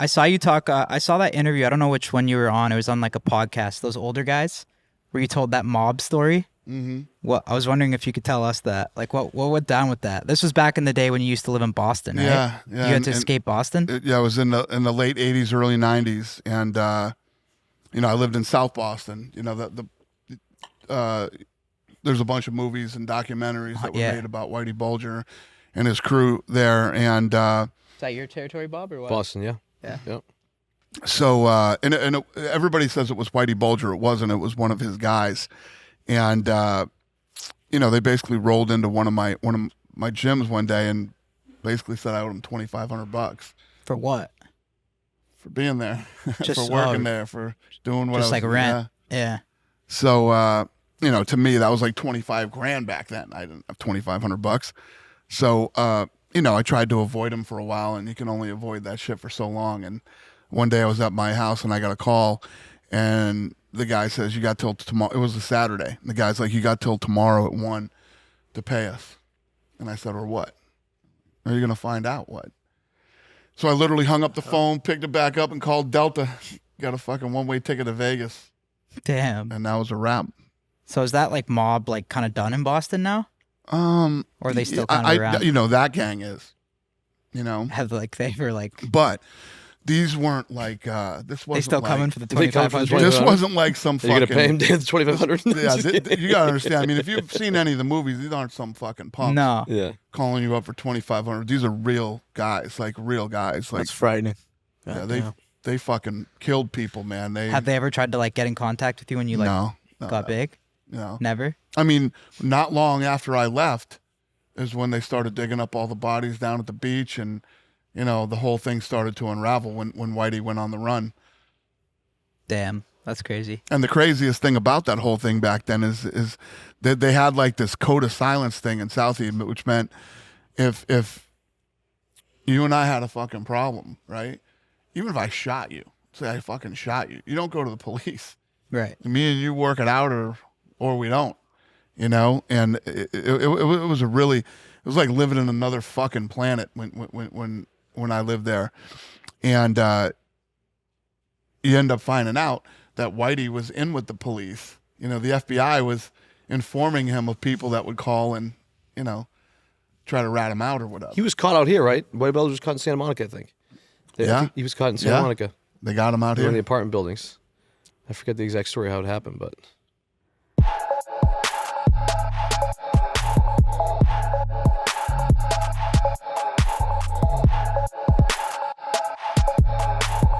I saw you talk. I saw that interview. I don't know which one you were on. It was on like a podcast. Those older guys, where you told that mob story. Mm-hmm. What I was wondering if you could tell us that. Like, what went down with that? This was back in the day when you used to live in Boston, right? Yeah. You had to escape Boston. It was in the late '80s, early '90s, and I lived in South Boston. There's a bunch of movies and documentaries that were made about Whitey Bulger and his crew there, and is that your territory, Bob, or what? Boston, yeah. Yep. So everybody says it was Whitey Bulger. It wasn't. It was one of his guys, and they basically rolled into one of my gyms one day and basically said I owed him $2,500 For what? for being there, Just for working there, for doing what just I was, like rent. Yeah. So to me that was like 25 grand back then. I didn't have $2,500. So I tried to avoid him for a while, and you can only avoid that shit for so long. And one day I was at my house and I got a call, and the guy says, "You got till tomorrow." It was a Saturday. The guy's like, "You got till tomorrow at 1 to pay us." And I said, "Or what? Are you gonna find out what?" So I literally hung up the phone, picked it back up, and called Delta. Got a fucking one-way ticket to Vegas. Damn. And that was a wrap. So is that like mob like kind of done in Boston now? Or are they still kind of around? That gang is. Have like they were like. But these weren't like this wasn't. They still like, coming for the 2,500. This wasn't like some fucking. You're gonna pay him $2,500. Yeah, you gotta understand. I mean, if you've seen any of the movies, these aren't some fucking punks. No. Yeah. Calling you up for $2,500. These are real guys, like real guys. Like That's frightening. yeah, they fucking killed people, man. Have they ever tried to like get in contact with you when you like got big? No. Never. I mean, not long after I left is when they started digging up all the bodies down at the beach, and the whole thing started to unravel when Whitey went on the run. Damn, that's crazy. And the craziest thing about that whole thing back then is that they had like this code of silence thing in Southie, which meant if you and I had a fucking problem, right? Even if I shot you, say I fucking shot you, you don't go to the police. Right. Me and you work it out, or we don't, And it was it was like living in another fucking planet when I lived there, and you end up finding out that Whitey was in with the police. The FBI was informing him of people that would call and try to rat him out or whatever. He was caught out here, right? Whitey Bulger was caught in Santa Monica, I think. Yeah. I think he was caught in Santa Monica. They got him out One here. of the apartment buildings. I forget the exact story how it happened, but